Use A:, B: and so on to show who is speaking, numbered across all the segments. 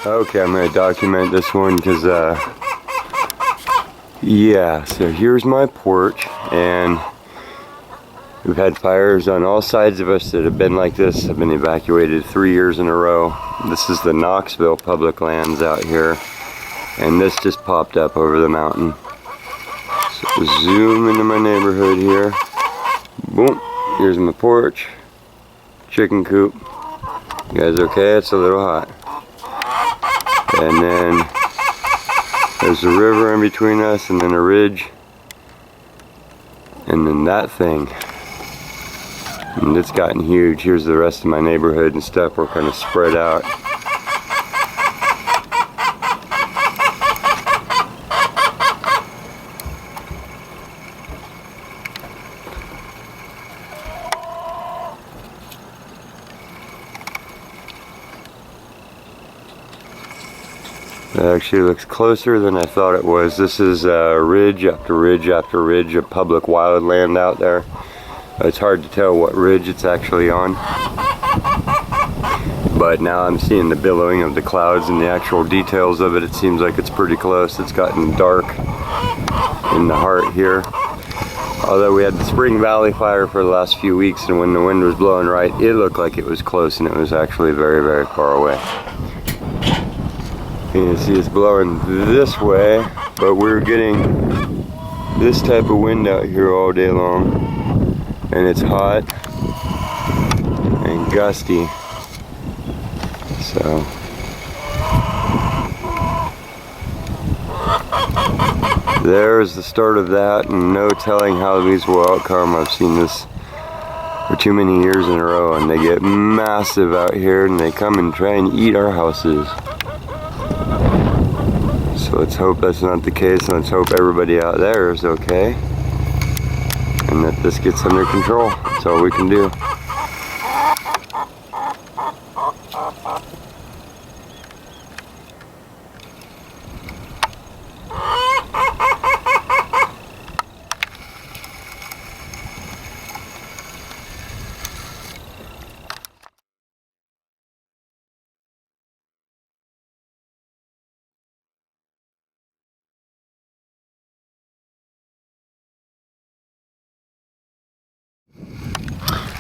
A: Okay, I'm going to document this one because, yeah, so here's my porch, and we've had fires on all sides of us that have been like this. I've been evacuated 3 years in a row. This is the Knoxville public lands out here, and this just popped up over the mountain. So zoom into my neighborhood here. Boom, here's my porch. Chicken coop. You guys okay? It's a little hot. And then there's a river in between us, and then a ridge, and then that thing. And it's gotten huge. Here's the rest of my neighborhood and stuff. We're kind of spread out. It actually looks closer than I thought it was. This is ridge after ridge after ridge of public wildland out there. It's hard to tell what ridge it's actually on. But now I'm seeing the billowing of the clouds and the actual details of it. It seems like it's pretty close. It's gotten dark in the heart here. Although we had the Spring Valley fire for the last few weeks, and when the wind was blowing right, it looked like it was close, and it was actually very, very far away. You can see it's blowing this way, but we're getting this type of wind out here all day long, and it's hot and gusty. So there's the start of that, and no telling how these will outcome. I've seen this for too many years in a row, and they get massive out here, and they come and try and eat our houses. So let's hope that's not the case, and let's hope everybody out there is okay, and that this gets under control. That's all we can do.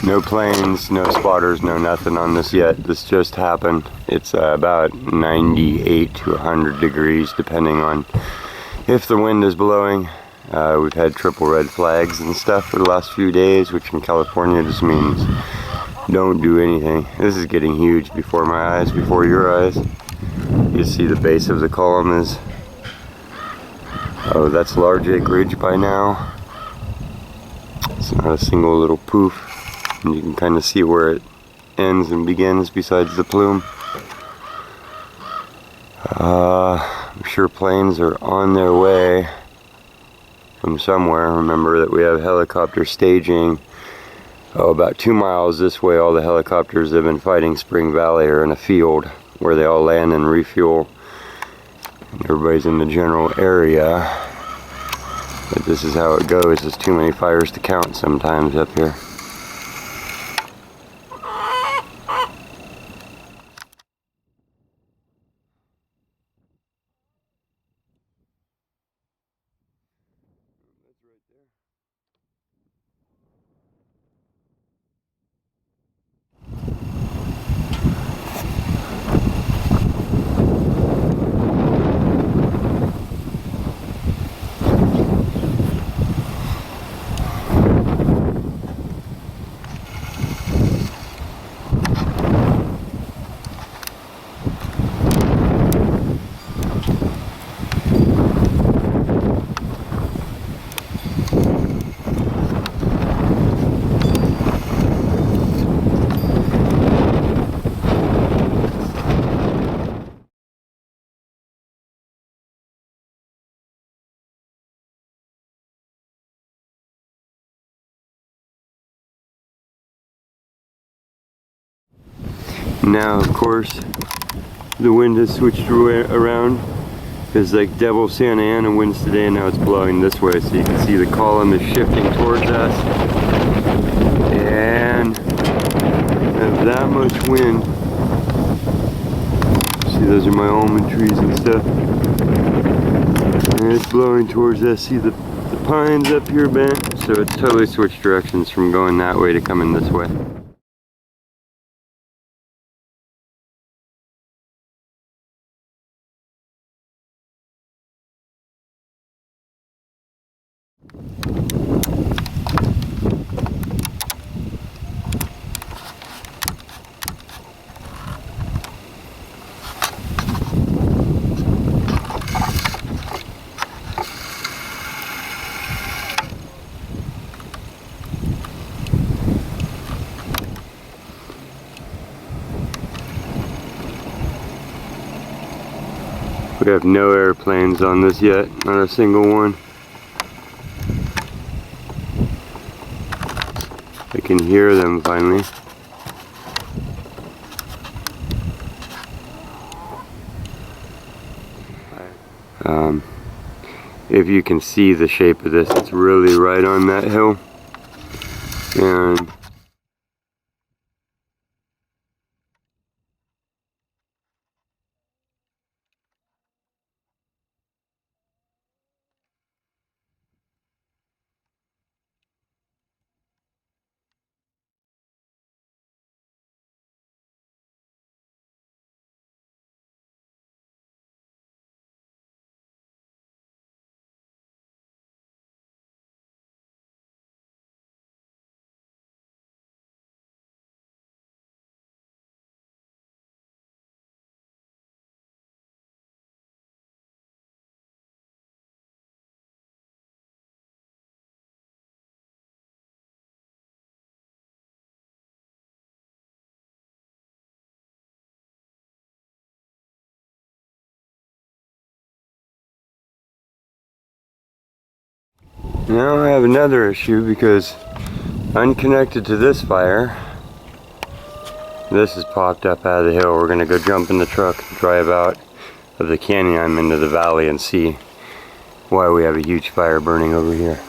A: No planes, no spotters, no nothing on this yet. This just happened. It's about 98 to 100 degrees depending on if the wind is blowing. We've had triple red flags and stuff for the last few days, which in California just means don't do anything. This is getting huge before my eyes, before your eyes. You see the base of the column is, oh, that's large acreage by now. It's not a single little poof. And you can kind of see where it ends and begins besides the plume. I'm sure planes are on their way from somewhere. Remember that we have helicopter staging. Oh, about 2 miles this way, all the helicopters that have been fighting Spring Valley are in a field where they all land and refuel. And everybody's in the general area. But this is how it goes. There's too many fires to count sometimes up here. Now, of course, the wind has switched around. There's like Devil Santa Ana winds today, and now it's blowing this way, so you can see the column is shifting towards us. And have that much wind. So See, those are my almond trees and stuff. And it's blowing towards us. See the pines up here bent? So it's totally switched directions from going that way to coming this way. We have no airplanes on this yet, not a single one. I can hear them finally. If you can see the shape of this, it's really right on that hill. And now I have another issue because unconnected to this fire, this has popped up out of the hill. We're gonna go jump in the truck, drive out of the canyon I'm into the valley and see why we have a huge fire burning over here.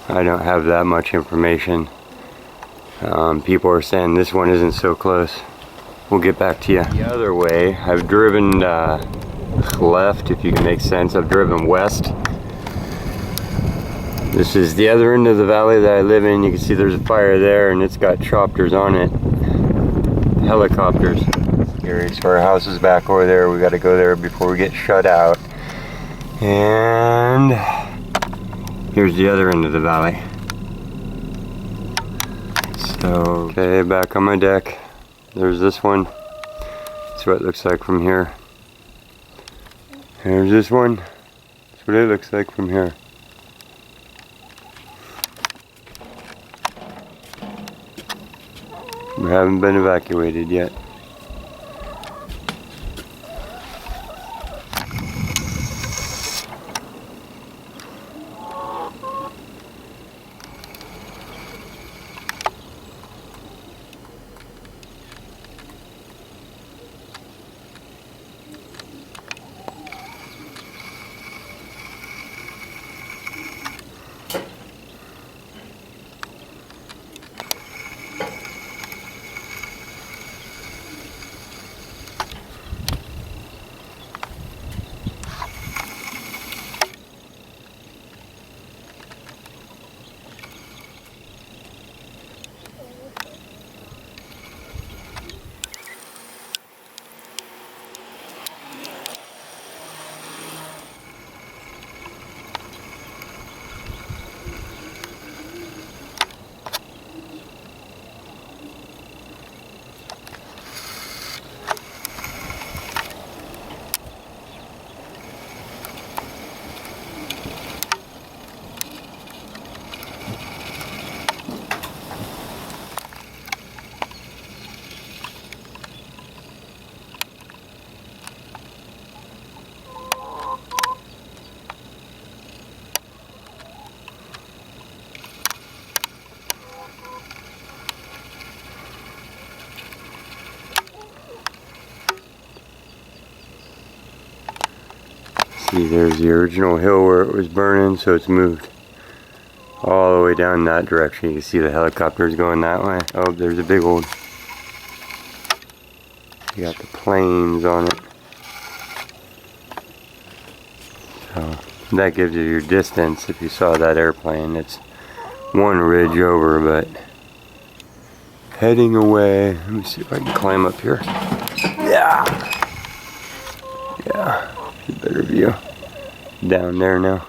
A: I don't have that much information. People are saying this one isn't so close. We'll get back to you. The other way, I've driven left, if you can make sense. I've driven west. This is the other end of the valley that I live in. You can see there's a fire there and it's got choppers on it. Helicopters. Scary. So our house is back over there. We got to go there before we get shut out. And here's the other end of the valley. So, okay, back on my deck. There's this one. That's what it looks like from here. There's this one. That's what it looks like from here. We haven't been evacuated yet. See, there's the original hill where it was burning, so it's moved all the way down that direction. You can see the helicopters going that way. Oh, there's a big old. You got the plains on it. So that gives you your distance. If you saw that airplane, it's one ridge over, but heading away. Let me see if I can climb up here. Yeah. Yeah. A better view. Down there now.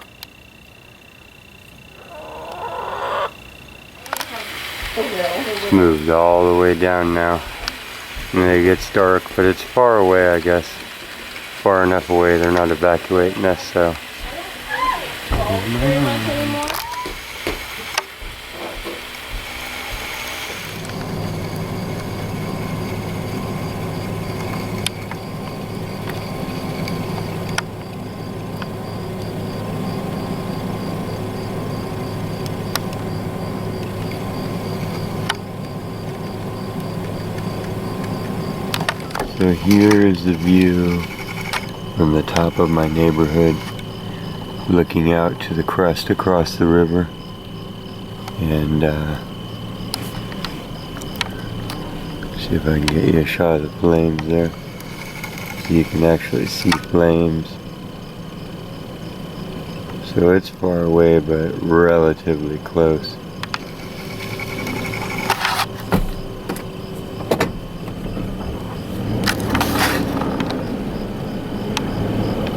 A: It's moved all the way down now. And it gets dark, but it's far away, I guess. Far enough away they're not evacuating us, so. So here is the view from the top of my neighborhood, looking out to the crest across the river. And see if I can get you a shot of the flames there. So you can actually see flames. So it's far away, but relatively close.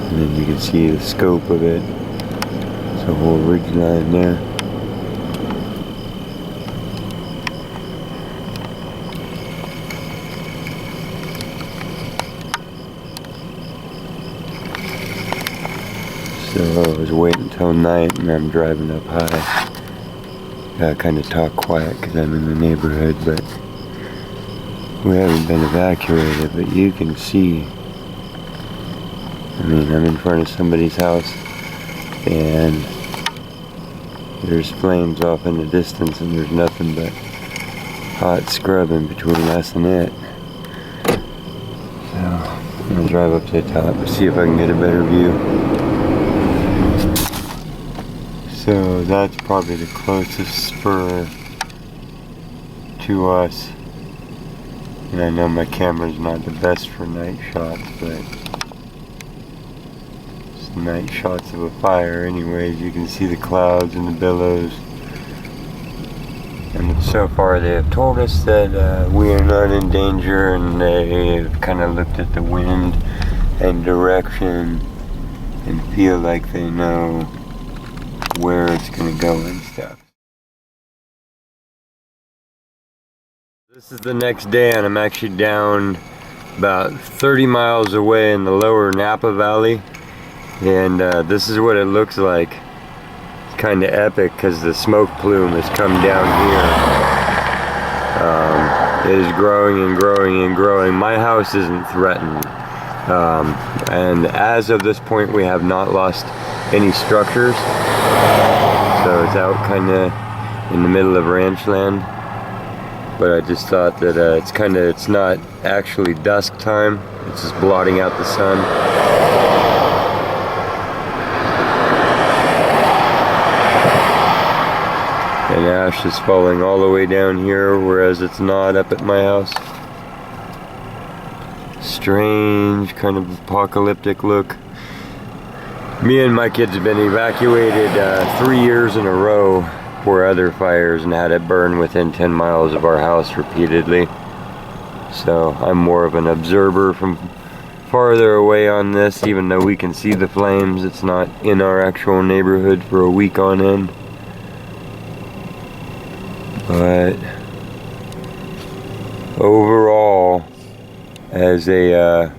A: And then you can see the scope of it. It's a whole ridge line there. So I was waiting until night, and I'm driving up high. Gotta kind of talk quiet because I'm in the neighborhood, but we haven't been evacuated, but you can see. I mean, I'm in front of somebody's house, and there's flames off in the distance, and there's nothing but hot scrub in between us and it. So I'm gonna drive up to the top and see if I can get a better view. So that's probably the closest spur to us. And I know my camera's not the best for night shots, but it's night shots of a fire anyways. You can see the clouds and the billows. And so far they have told us that we are not in danger, and they've kind of looked at the wind and direction and feel like they know where it's going to go and stuff. This is the next day, and I'm actually down about 30 miles away in the lower Napa Valley, and this is what it looks like. It's kind of epic because the smoke plume has come down here. It is growing and growing and growing. My house isn't threatened, and as of this point we have not lost any structures. So it's out kind of in the middle of ranch land, but I just thought that it's not actually dusk time, it's just blotting out the sun. And ash is falling all the way down here, whereas it's not up at my house. Strange, kind of apocalyptic look. Me and my kids have been evacuated 3 years in a row for other fires and had it burn within 10 miles of our house repeatedly. So I'm more of an observer from farther away on this, even though we can see the flames. It's not in our actual neighborhood for a week on end. But overall, as a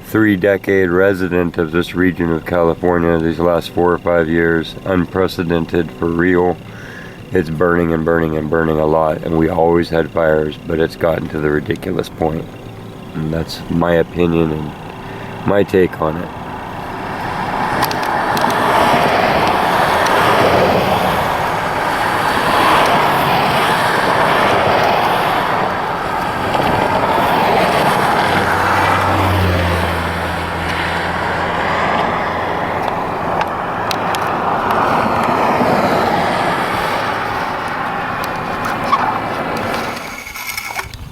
A: 3-decade resident of this region of California, these last 4 or 5 years, unprecedented for real. It's burning and burning and burning a lot, and we always had fires, but it's gotten to the ridiculous point. And that's my opinion and my take on it.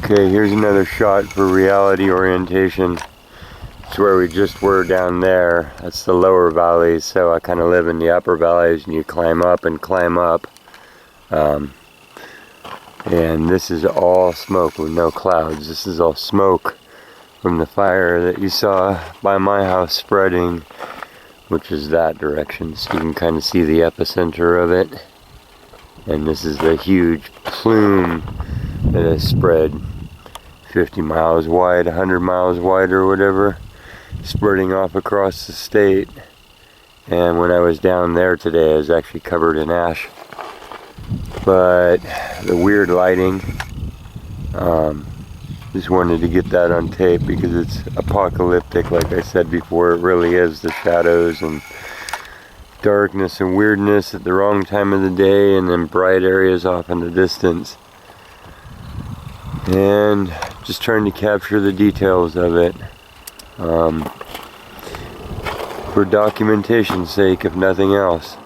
A: Okay, here's another shot for reality orientation. It's where we just were down there. That's the lower valleys, so I kind of live in the upper valleys, and you climb up and climb up. And this is all smoke with no clouds. This is all smoke from the fire that you saw by my house spreading, which is that direction. So you can kind of see the epicenter of it. And this is the huge plume that has spread 50 miles wide, 100 miles wide or whatever, spreading off across the state. And when I was down there today, I was actually covered in ash. But the weird lighting, just wanted to get that on tape because it's apocalyptic, like I said before. It really is the shadows and darkness and weirdness at the wrong time of the day, and then bright areas off in the distance. And just trying to capture the details of it for documentation's sake, if nothing else.